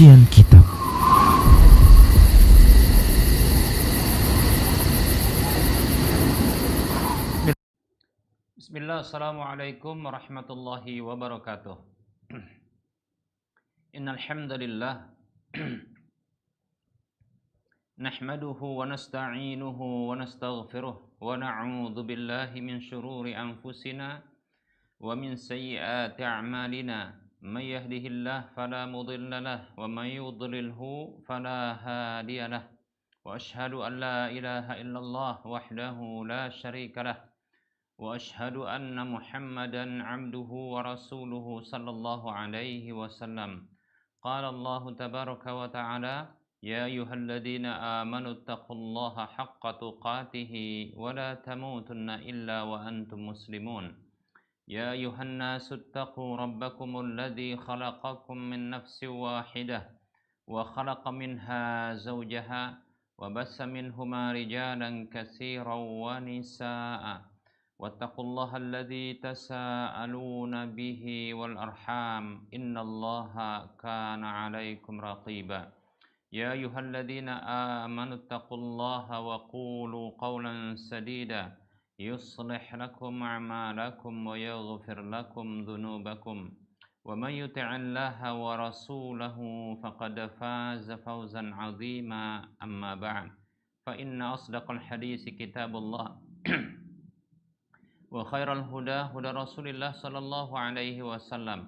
Kajian Kitab. Bismillah, assalamualaikum warahmatullahi wabarakatuh. Innal hamdalillah nahmaduhu wa nasta'inuhu wa nastaghfiruh wa na'udzu billahi min shururi anfusina wa min sayyiati a'malina. May yahdihillahu fala mudilla lahu wa may yudlilhu fala hadiya lahu. Wa asyhadu an la ilaha illallah wahdahu la syarika lahu. وأشهد أن محمدا عبده ورسوله صلى الله عليه وسلم. قال الله تبارك وتعالى: يا أيها الذين آمنوا اتقوا الله حق تقاته ولا تموتن إلا وأنتم مسلمون. يا أيها الناس اتقوا ربكم الذي خلقكم من نفس واحدة وخلق منها زوجها وبث منهما رجالا كثيرا ونساء. واتقوا الله الذي تساءلون به والأرحام إن الله كان عليكم رقيبا. يا أيها الذين آمنوا اتقوا الله وقولوا قولا سديدا يصلح لكم أعمالكم ويغفر لكم ذنوبكم ومن يطع الله ورسوله فقد فاز فوزا عظيما. أما بعد فإن أصدق الحديث كتاب الله وخير الهدى هدى رسول الله صلى الله عليه وسلم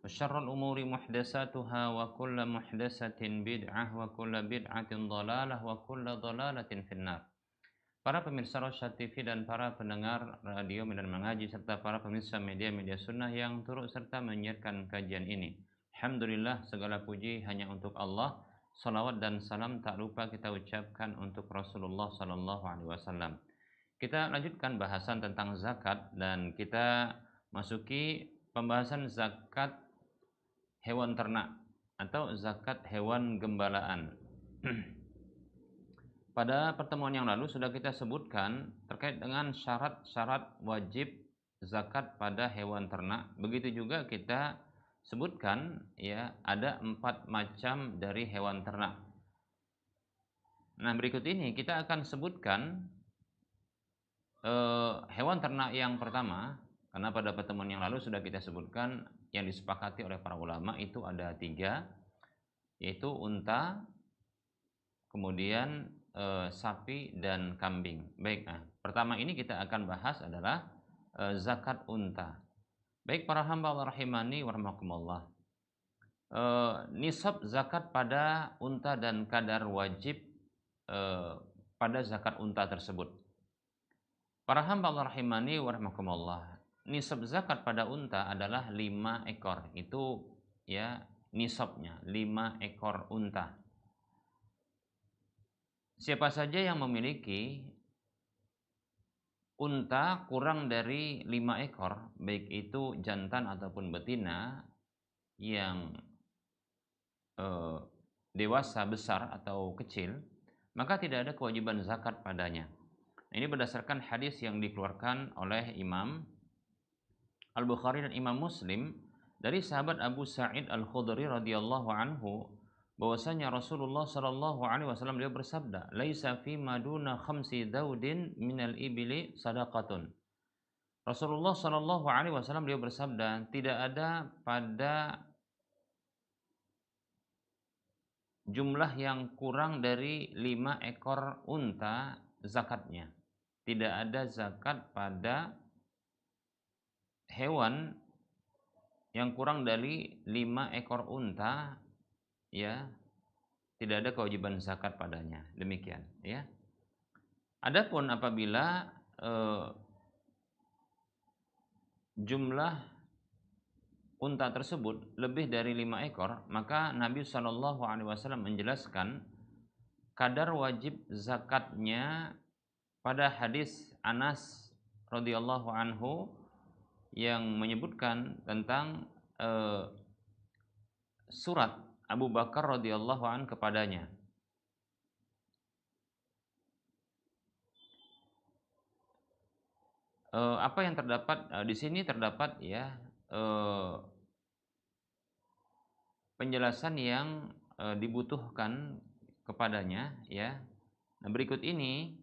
وشر الأمور محدثاتها وكل محدثة بدعة وكل بدعة ضلالة وكل ضلالة في النار. Para pemirsa Rosyad TV dan para pendengar radio Medan Mengaji serta para pemirsa media-media sunnah yang turut serta menyiarkan kajian ini. Alhamdulillah, segala puji hanya untuk Allah. Salawat dan salam tak lupa kita ucapkan untuk Rasulullah sallallahu alaihi wasallam. Kita lanjutkan bahasan tentang zakat dan kita masuki pembahasan zakat hewan ternak atau zakat hewan gembalaan. Pada pertemuan yang lalu sudah kita sebutkan terkait dengan syarat-syarat wajib zakat pada hewan ternak. Begitu juga kita sebutkan ya ada 4 macam dari hewan ternak. Nah, berikut ini kita akan sebutkan hewan ternak yang pertama, karena pada pertemuan yang lalu sudah kita sebutkan yang disepakati oleh para ulama itu ada 3, yaitu unta, kemudian sapi dan kambing. Baik, nah, pertama ini kita akan bahas adalah zakat unta. Baik para hamba Allah rahimani wa rahmakumullah. Nisab zakat pada unta dan kadar wajib pada zakat unta tersebut. Para hamba Allah rahimani wa rahmakumullah. Nisab zakat pada unta adalah 5 ekor. Itu ya nisabnya, 5 ekor unta. Siapa saja yang memiliki unta kurang dari 5 ekor, baik itu jantan ataupun betina yang dewasa, besar atau kecil, maka tidak ada kewajiban zakat padanya. Ini berdasarkan hadis yang dikeluarkan oleh Imam Al-Bukhari dan Imam Muslim dari sahabat Abu Sa'id Al-Khudri radhiyallahu anhu bahwasanya Rasulullah sallallahu alaihi wasallam beliau bersabda, "Laisa fi maduna khamsi daudin minal ibli sadaqatun." Rasulullah sallallahu alaihi wasallam beliau bersabda, tidak ada pada jumlah yang kurang dari 5 ekor unta zakatnya. Tidak ada zakat pada hewan yang kurang dari 5 ekor unta, ya, tidak ada kewajiban zakat padanya. Demikian, ya. Adapun apabila jumlah unta tersebut lebih dari 5 ekor, maka Nabi Shallallahu alaihi wasallam menjelaskan kadar wajib zakatnya pada hadis Anas radhiyallahu anhu yang menyebutkan tentang surat Abu Bakar radhiyallahu anhu kepadanya. Apa yang terdapat di sini terdapat ya penjelasan yang dibutuhkan kepadanya, ya. Nah, berikut ini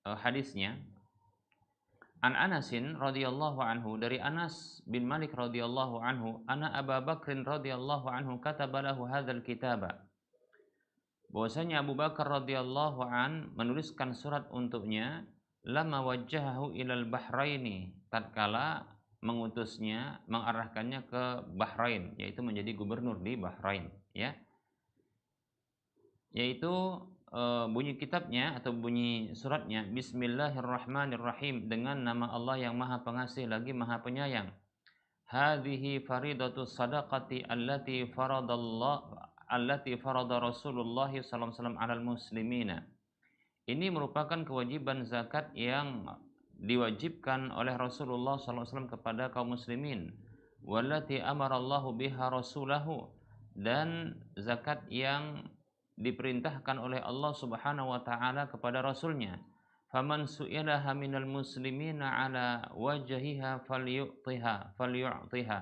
hadisnya. An Anasin radhiyallahu anhu, dari Anas bin Malik radhiyallahu anhu, anna Abu Bakrin radhiyallahu anhu kataba lahu hadzal kitaba. Bahwasanya Abu Bakar radhiyallahu an menuliskan surat untuknya, lama wajjahahu ilal Bahraini, tatkala mengutusnya, mengarahkannya ke Bahrain, yaitu menjadi gubernur di Bahrain, ya. Yaitu bunyi kitabnya atau bunyi suratnya, Bismillahirrahmanirrahim, dengan nama Allah yang Maha Pengasih lagi Maha Penyayang. Hadhihi faridatus sadaqati allati farada Rasulullah sallallahu alaihi wasallam 'alal muslimina. Ini merupakan kewajiban zakat yang diwajibkan oleh Rasulullah sallallahu alaihi wasallam kepada kaum muslimin. Wallati amarallahu biha rasulahu, dan zakat yang diperintahkan oleh Allah Subhanahu wa taala kepada rasulnya. Faman su'ilaha minal muslimina ala wajhiha falyu'tiha.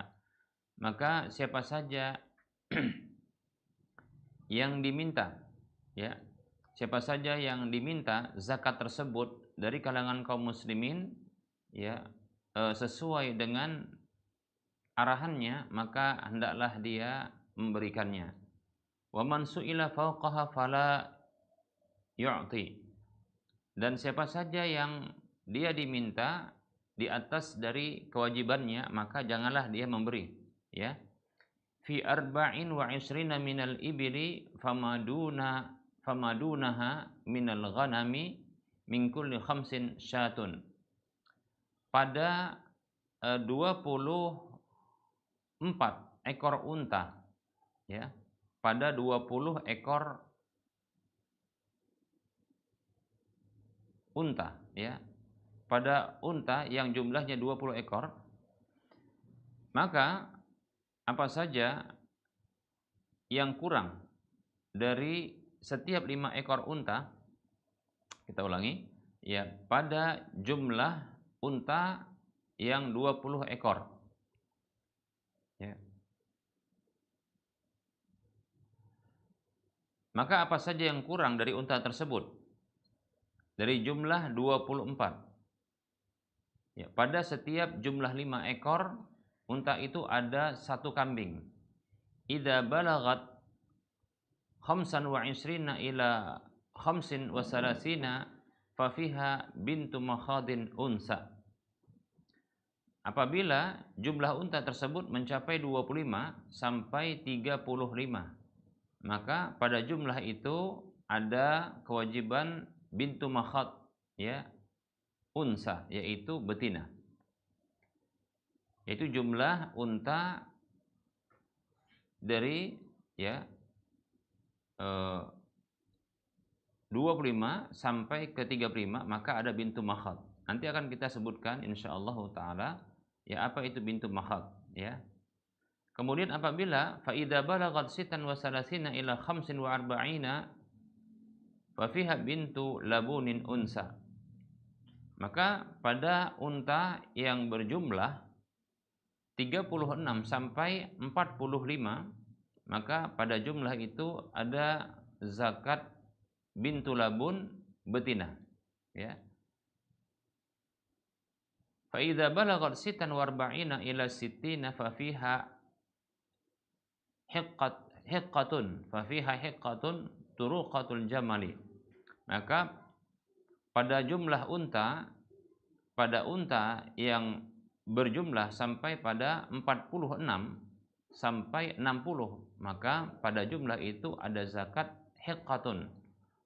Maka siapa saja yang diminta, ya, siapa saja yang diminta zakat tersebut dari kalangan kaum muslimin, ya, sesuai dengan arahannya, maka hendaklah dia memberikannya. Wa man su'ila fawqaha fala yu'ti. Dan siapa saja yang dia diminta di atas dari kewajibannya, maka janganlah dia memberi, ya. Fi arba'in wa isrina minal ibili famadunaha minal ghanami min kulli khamsin syatun. Pada 24 ekor unta, ya. Pada 20 ekor unta, ya. Pada unta yang jumlahnya 20 ekor, maka apa saja yang kurang dari setiap 5 ekor unta, kita ulangi, ya, pada jumlah unta yang 20 ekor, ya. Maka apa saja yang kurang dari unta tersebut dari jumlah 24, ya, pada setiap jumlah 5 ekor unta itu ada satu kambing. Idza balagat khamsan wa isrina ila khamsin wa salasina fa fiha bintu makhadin unsa. Apabila jumlah unta tersebut mencapai 25 sampai 35, maka pada jumlah itu ada kewajiban bintu makhad, ya, unsa, yaitu betina. Yaitu jumlah unta dari, ya, 25 sampai ke 35, maka ada bintu makhad. Nanti akan kita sebutkan insyaallah taala, ya, apa itu bintu makhad, ya. Kemudian apabila fa idza balagat sitan wa salasina ila khamsin wa arba'ina fa fiha bintu labunin unsa. Maka pada unta yang berjumlah 36 sampai 45, maka pada jumlah itu ada zakat bintu labun betina, ya. Fa idza balagat sitan wa arba'ina ila sittina fa fiha hiqqatun fa fiha hiqqatun turuqatul jamali. Maka pada jumlah unta, pada unta yang berjumlah sampai pada 46 sampai 60, maka pada jumlah itu ada zakat hiqqatun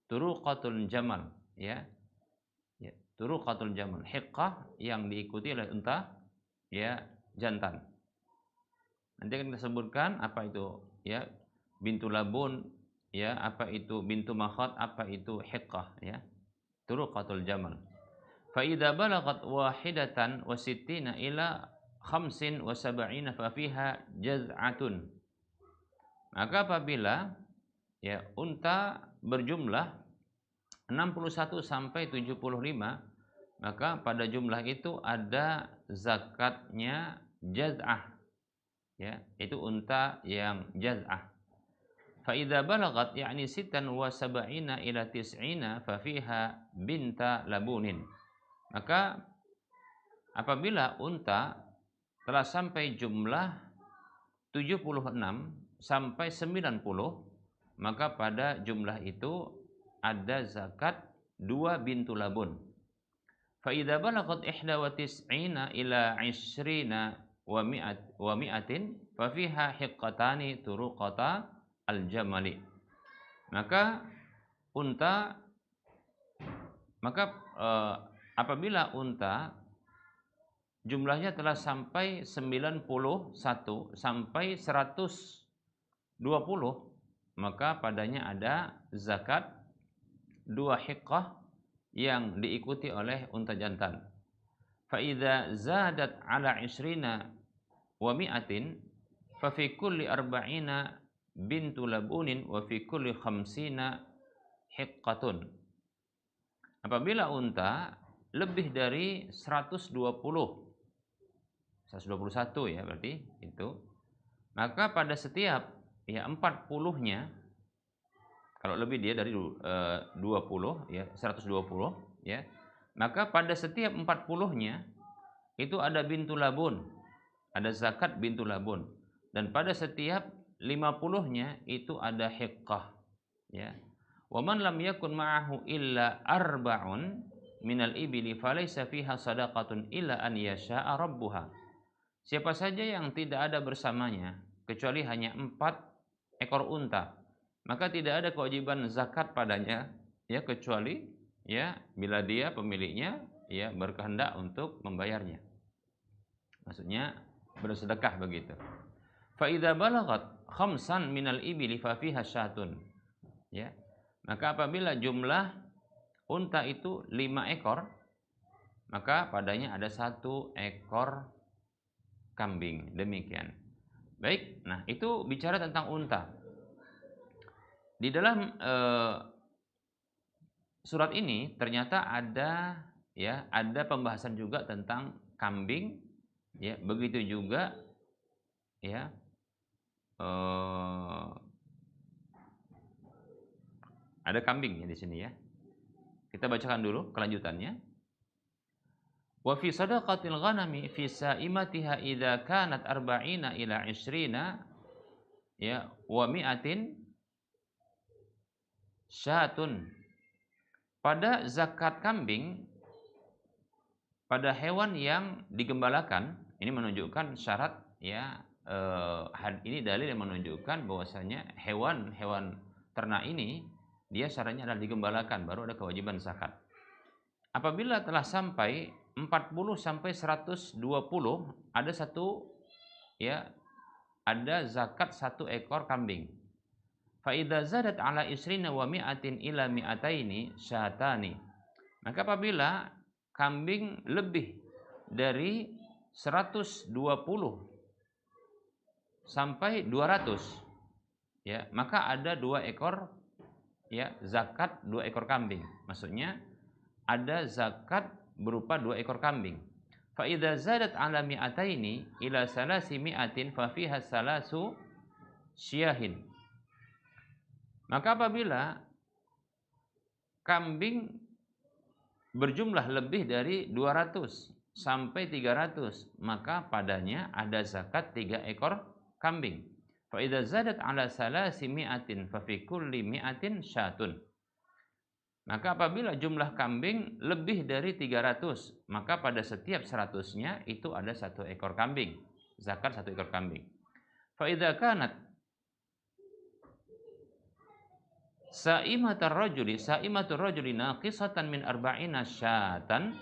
turuqatul jamal, ya. Ya, turuqatul jamal, hiqqah yang diikuti oleh unta, ya, jantan. Nanti akan kita sebutkan apa itu, ya, bintu labun, ya, apa itu bintu makhad, apa itu hiqqah, ya, turuqatul jamal. Fa idza balagat wahidatan wa sittina ila khamsin wa sab'ina fa fiha jaz'atun. Maka apabila, ya, unta berjumlah 61 sampai 75, maka pada jumlah itu ada zakatnya jaz'ah, ya, itu unta yang jaz'ah. fa idza balagat yani sittan wa sab'ina ila tis'ina fa fiha binta labunin. Maka apabila unta telah sampai jumlah 76 sampai 90, maka pada jumlah itu ada zakat 2 bintu labun. Fa idza balagat 91 ila 20 wa mi'atin fa fiha hiqqatani turuqata al-jamali. Maka unta apabila unta jumlahnya telah sampai 91 sampai 120, maka padanya ada zakat 2 hiqqah yang diikuti oleh unta jantan. Fa idza zadat ala 20 wa mi'atin fa fi kulli 40 bintu labunin wa fi kulli 50 hiqqatun. Apabila unta lebih dari 121 ya berarti itu, maka pada setiap 40-nya, kalau lebih dia dari 20 ya 120 ya, maka pada setiap 40-nya itu ada bintu labun, ada zakat bintu labun, dan pada setiap 50-nya itu ada hiqqah ya. Wa man lam yakun ma'ahu illa arba'un minal ibili falaysa fiha sadaqatun illa an yasha'a rabbuha. Siapa saja yang tidak ada bersamanya kecuali hanya 4 ekor unta, maka tidak ada kewajiban zakat padanya ya, kecuali ya bila dia pemiliknya ya berkehendak untuk membayarnya. Maksudnya bersedekah begitu. Fa idza balagat khamsan minal ibili fa fiha syatun. Ya. Maka apabila jumlah unta itu 5 ekor, maka padanya ada 1 ekor kambing. Demikian. Baik, nah itu bicara tentang unta. Di dalam surat ini ternyata ada pembahasan juga tentang kambing ya, begitu juga ya ada kambing ya di sini ya. Kita bacakan dulu kelanjutannya. Wa fi sadaqatil ghanami fi sa'imatiha idza kanat 40 ila 20 ya wa mi'atin syatun. Pada zakat kambing pada hewan yang digembalakan, ini menunjukkan syarat ya, ini dalil yang menunjukkan bahwasanya hewan ternak ini dia syaratnya adalah digembalakan, baru ada kewajiban zakat. Apabila telah sampai 40 sampai 120 ada zakat 1 ekor kambing. Fa idza zadat ala isrina wa mi'atin ila mi'ataini syatani. Maka apabila kambing lebih dari 120 sampai 200 ya, maka ada 2 ekor ya, zakat 2 ekor kambing. Maksudnya ada zakat berupa 2 ekor kambing. Fa idza zadat ala mi'ataini ila salasi mi'atin fa fiha salasu syiahin. Maka apabila kambing berjumlah lebih dari 200 sampai 300, maka padanya ada zakat 3 ekor kambing. Fa idza zadat ala salasi mi'atin fa fi kulli mi'atin syatun. Maka apabila jumlah kambing lebih dari 300, maka pada setiap 100-nya itu ada 1 ekor kambing, zakat 1 ekor kambing. Fa idza kanat sa'imatur rajuli naqisatan min 40 syatan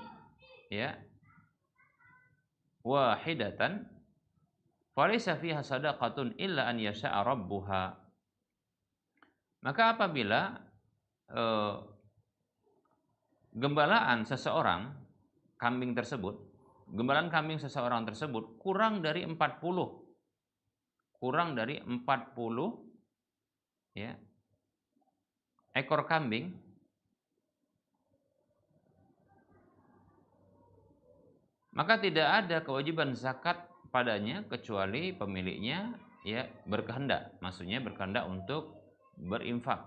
ya wahidatan falaysa fiha sadaqatun illa an yasha'a rabbuha. Maka apabila gembalaan kambing seseorang tersebut kurang dari 40 ya ekor kambing, maka tidak ada kewajiban zakat padanya kecuali pemiliknya ya berkehendak, maksudnya berkehendak untuk berinfak.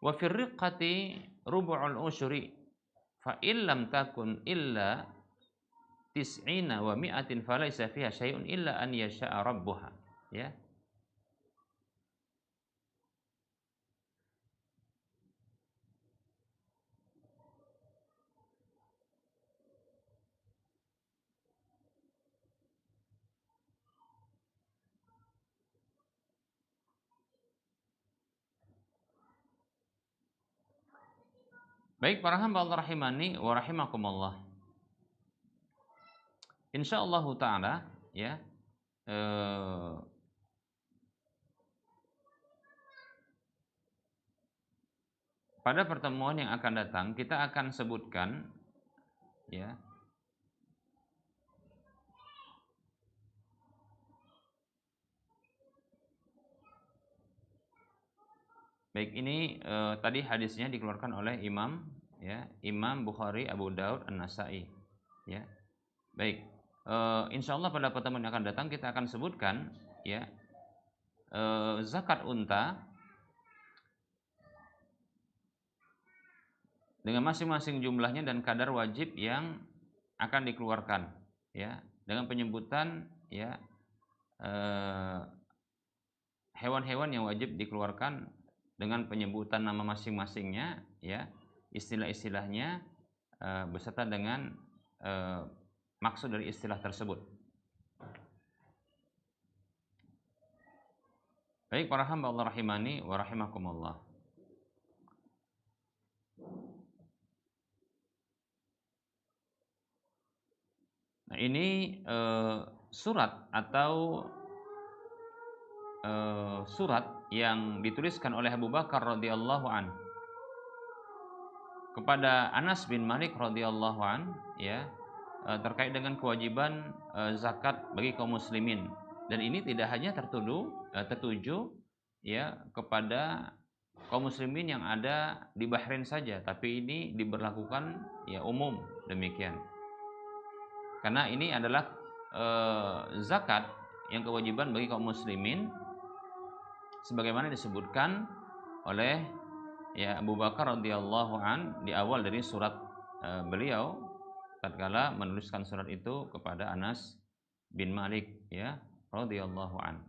Wa fir riqqati rubu'ul usyri fa illam takun illa tis'ina wa mi'atin falaysa fiha syai'un illa an yasha'a rabbuha. Ya. Baik para hamba Allah rahimani wa rahimakumullah. Insyaallah taala ya eh, pada pertemuan yang akan datang kita akan sebutkan ya. Baik ini tadi hadisnya dikeluarkan oleh Imam ya, Imam Bukhari, Abu Daud, An-Nasa'i ya. Baik. Insyaallah pada pertemuan yang akan datang kita akan sebutkan ya zakat unta dengan masing-masing jumlahnya dan kadar wajib yang akan dikeluarkan ya, dengan penyebutan ya hewan-hewan yang wajib dikeluarkan dengan penyebutan nama masing-masingnya ya, istilah-istilahnya beserta dengan maksud dari istilah tersebut. Baik para hamba Allah rahimani wa rahimakumullah. Nah ini surat atau surat yang dituliskan oleh Abu Bakar radhiyallahu an kepada Anas bin Malik radhiyallahu an ya terkait dengan kewajiban zakat bagi kaum muslimin, dan ini tidak hanya tertuju ya kepada kaum muslimin yang ada di Bahrain saja, tapi ini diberlakukan ya umum demikian, karena ini adalah zakat yang kewajiban bagi kaum muslimin sebagaimana disebutkan oleh ya Abu Bakar radhiyallahu an di awal dari surat beliau tatkala menuliskan surat itu kepada Anas bin Malik ya radhiyallahu an.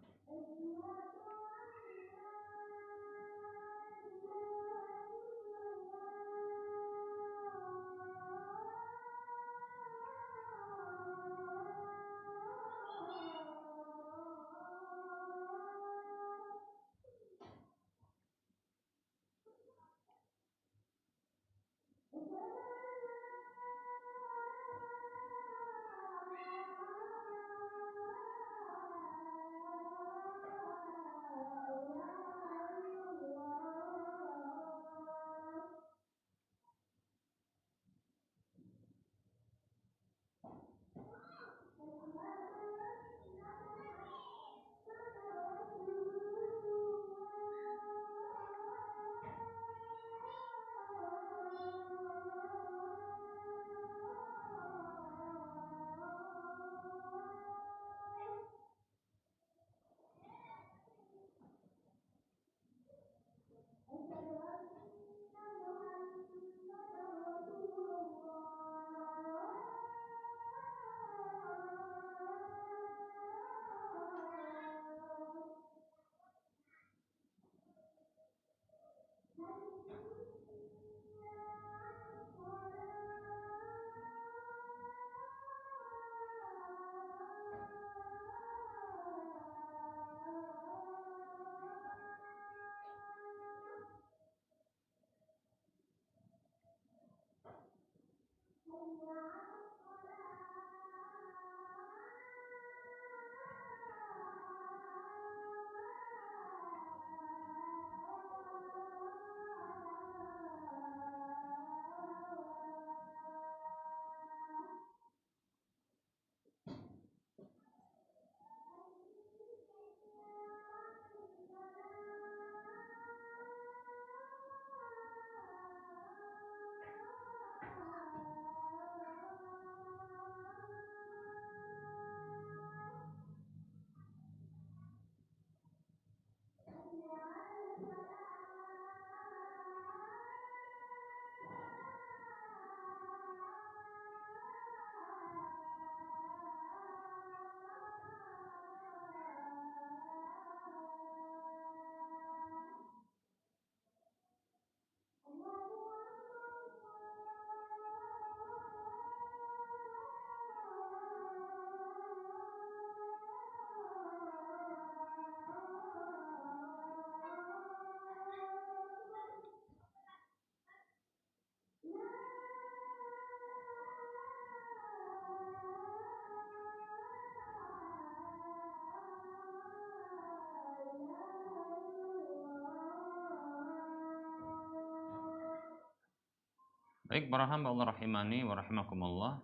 Baik, para hamba Allah rahimani wa rahimakumullah.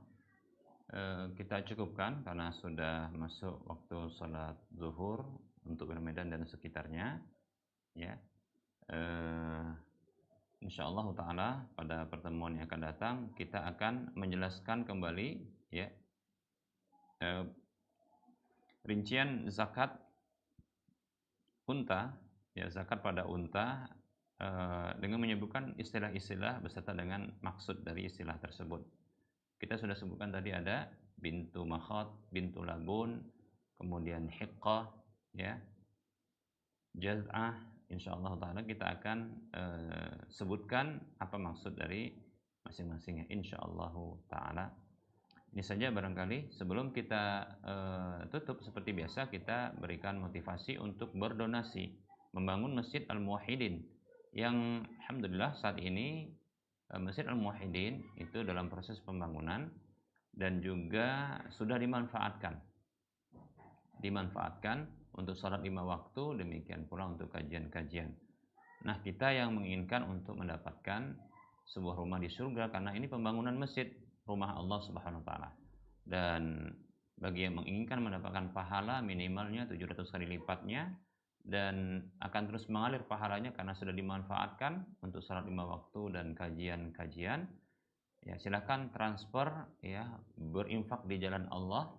Kita cukupkan karena sudah masuk waktu sholat zuhur untuk Medan dan sekitarnya, ya. Insyaallah taala pada pertemuan yang akan datang kita akan menjelaskan kembali, ya, rincian zakat unta, ya, zakat pada unta, dengan menyebutkan istilah-istilah beserta dengan maksud dari istilah tersebut. Kita sudah sebutkan tadi ada bintu makhot, bintu labun, kemudian hiqqah, ya, jaz'ah. Insyaallah taala kita akan sebutkan apa maksud dari masing-masingnya insyaallah taala. Ini saja barangkali sebelum kita tutup seperti biasa kita berikan motivasi untuk berdonasi membangun Masjid Al-Muwahhidin yang alhamdulillah saat ini Masjid Al-Muwahhidin itu dalam proses pembangunan dan juga sudah dimanfaatkan untuk sholat 5 waktu, demikian pula untuk kajian-kajian. Nah, kita yang menginginkan untuk mendapatkan sebuah rumah di surga karena ini pembangunan masjid, rumah Allah Subhanahu wa taala. Dan bagi yang menginginkan mendapatkan pahala minimalnya 700 kali lipatnya dan akan terus mengalir pahalanya karena sudah dimanfaatkan untuk salat 5 waktu dan kajian-kajian, ya silakan transfer, ya, berinfak di jalan Allah.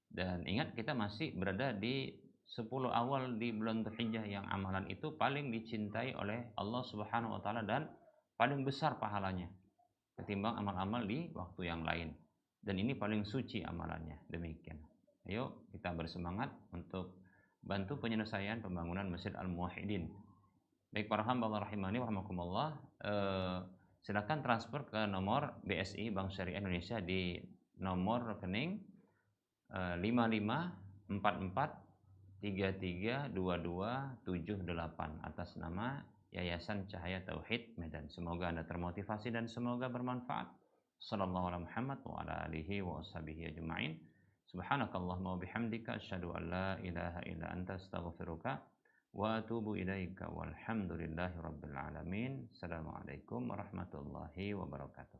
Dan ingat kita masih berada di 10 awal di bulan Dzulhijjah yang amalan itu paling dicintai oleh Allah Subhanahu wa taala dan paling besar pahalanya ketimbang amal-amal di waktu yang lain. Dan ini paling suci amalannya. Demikian. Ayo kita bersemangat untuk bantu penyelesaian pembangunan Masjid Al-Muwahhidin. Baik para hamba Allah rahimani wa rahimakumullah, silakan transfer ke nomor BSI Bank Syariah Indonesia di nomor rekening 5544332278 atas nama Yayasan Cahaya Tauhid Medan. Semoga Anda termotivasi dan semoga bermanfaat. Sallallahu alaihi Muhammad wa ala alihi wa washabihi ajma'in. Subhanakallahumma wa bihamdika asyhadu an la ilaha illa anta astaghfiruka wa atubu ilaika walhamdulillahi rabbil alamin. Assalamualaikum warahmatullahi wabarakatuh.